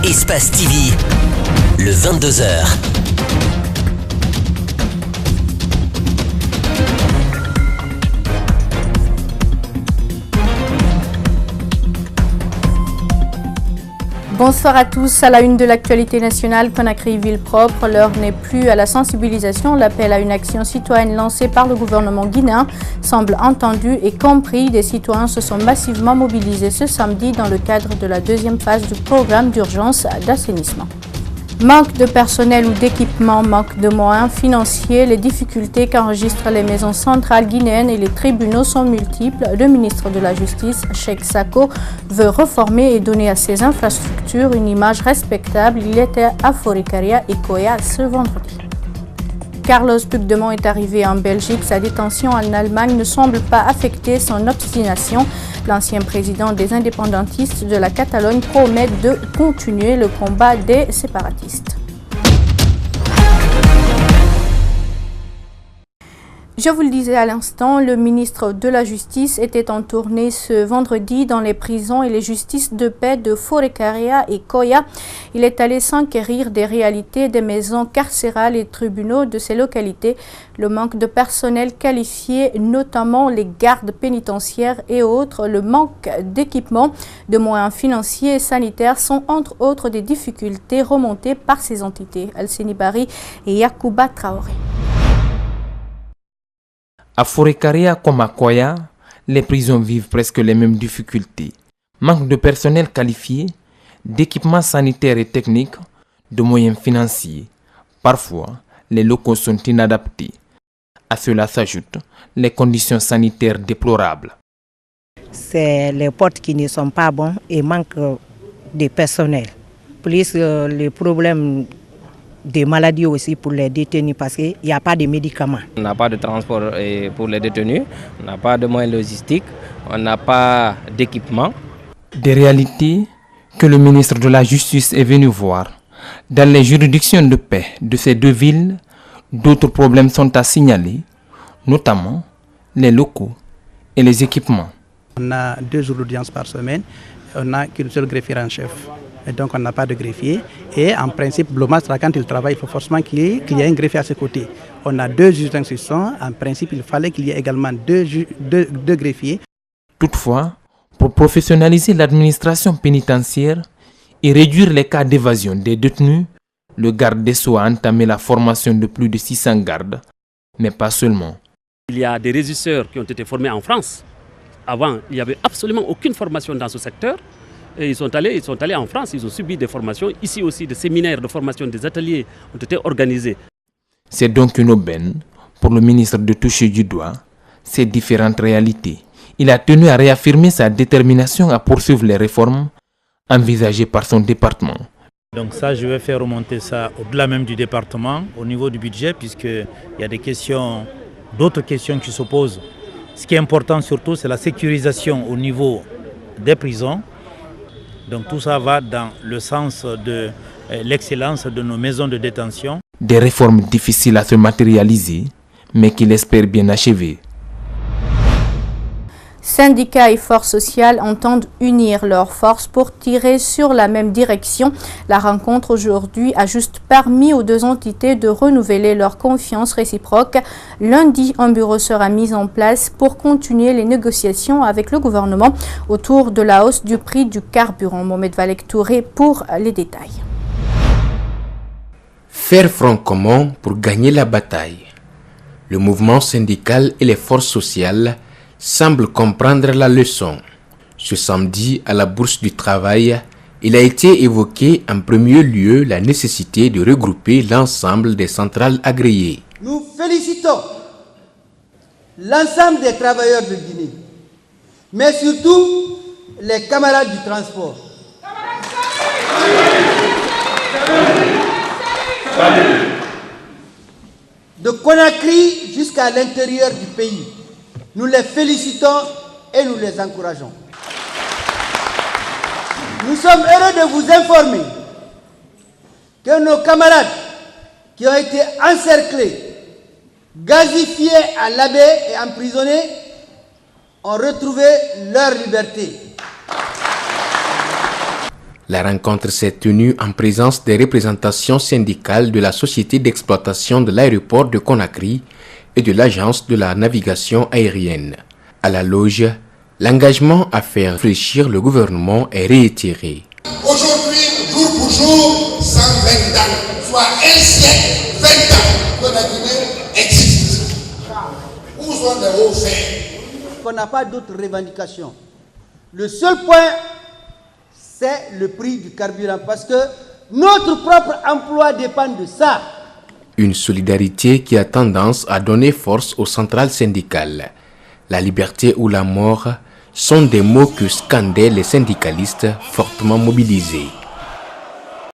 Espace TV, le 22h. Bonsoir à tous. À la une de l'actualité nationale, Conakry ville propre. L'heure n'est plus à la sensibilisation. L'appel à une action citoyenne lancée par le gouvernement guinéen semble entendu et compris. Des citoyens se sont massivement mobilisés ce samedi dans le cadre de la deuxième phase du programme d'urgence d'assainissement. Manque de personnel ou d'équipement, manque de moyens financiers, les difficultés qu'enregistrent les maisons centrales guinéennes et les tribunaux sont multiples. Le ministre de la Justice, Cheikh Sako, veut reformer et donner à ces infrastructures une image respectable. Il était à Forikaria et Koya ce vendredi. Carlos Puigdemont est arrivé en Belgique. Sa détention en Allemagne ne semble pas affecter son obstination. L'ancien président des indépendantistes de la Catalogne promet de continuer le combat des séparatistes. Je vous le disais à l'instant, le ministre de la Justice était en tournée ce vendredi dans les prisons et les justices de paix de Forikaria et Koya. Il est allé s'enquérir des réalités des maisons carcérales et tribunaux de ces localités. Le manque de personnel qualifié, notamment les gardes pénitentiaires et autres, le manque d'équipements, de moyens financiers et sanitaires sont entre autres des difficultés remontées par ces entités. Alseni Bari et Yacouba Traoré. À Forikaria comme à Koya, les prisons vivent presque les mêmes difficultés. Manque de personnel qualifié, d'équipements sanitaires et techniques, de moyens financiers. Parfois, les locaux sont inadaptés. À cela s'ajoutent les conditions sanitaires déplorables. C'est les portes qui ne sont pas bonnes et manque de personnel. Plus les problèmes des maladies aussi pour les détenus parce qu'il n'y a pas de médicaments. On n'a pas de transport pour les détenus, on n'a pas de moyens logistiques, on n'a pas d'équipement. Des réalités que le ministre de la Justice est venu voir. Dans les juridictions de paix de ces deux villes, d'autres problèmes sont à signaler, notamment les locaux et les équipements. On a 2 jours d'audience par semaine, on n'a qu'une seule greffière en chef. Et donc on n'a pas de greffier. Et en principe, le magistrat, quand il travaille, il faut forcément qu'il y ait un greffier à ses côtés. On a 2 juges d'instruction. En principe, il fallait qu'il y ait également deux greffiers. Toutefois, pour professionnaliser l'administration pénitentiaire et réduire les cas d'évasion des détenus, le garde des Sceaux a entamé la formation de plus de 600 gardes, mais pas seulement. Il y a des régisseurs qui ont été formés en France. Avant, il n'y avait absolument aucune formation dans ce secteur. Et ils sont allés en France, ils ont subi des formations. Ici aussi, des séminaires de formation, des ateliers ont été organisés. C'est donc une aubaine pour le ministre de toucher du doigt ces différentes réalités. Il a tenu à réaffirmer sa détermination à poursuivre les réformes envisagées par son département. Donc ça, je vais faire remonter ça au-delà même du département, au niveau du budget, puisqu'il y a d'autres questions qui s'opposent. Ce qui est important surtout, c'est la sécurisation au niveau des prisons. Donc tout ça va dans le sens de l'excellence de nos maisons de détention. Des réformes difficiles à se matérialiser, mais qu'il espère bien achever. Syndicats et forces sociales entendent unir leurs forces pour tirer sur la même direction. La rencontre aujourd'hui a juste permis aux deux entités de renouveler leur confiance réciproque. Lundi, un bureau sera mis en place pour continuer les négociations avec le gouvernement autour de la hausse du prix du carburant. Mohamed Valek Touré pour les détails. Faire front commun pour gagner la bataille. Le mouvement syndical et les forces sociales semblent comprendre la leçon. Ce samedi, à la Bourse du Travail, il a été évoqué en premier lieu la nécessité de regrouper l'ensemble des centrales agréées. Nous félicitons l'ensemble des travailleurs de Guinée, mais surtout les camarades du transport. De Conakry jusqu'à l'intérieur du pays. Nous les félicitons et nous les encourageons. Nous sommes heureux de vous informer que nos camarades qui ont été encerclés, gazifiés à l'abbé et emprisonnés ont retrouvé leur liberté. La rencontre s'est tenue en présence des représentations syndicales de la Société d'exploitation de l'aéroport de Conakry et de l'Agence de la navigation aérienne. À la loge, l'engagement à faire réfléchir le gouvernement est réitéré. Aujourd'hui, jour pour jour, 120 ans, soit un siècle, 20 ans que la Guinée existe. Où sont les hauts faits? On n'a pas d'autres revendications. Le seul point, c'est le prix du carburant, parce que notre propre emploi dépend de ça. Une solidarité qui a tendance à donner force aux centrales syndicales. La liberté ou la mort sont des mots que scandaient les syndicalistes fortement mobilisés.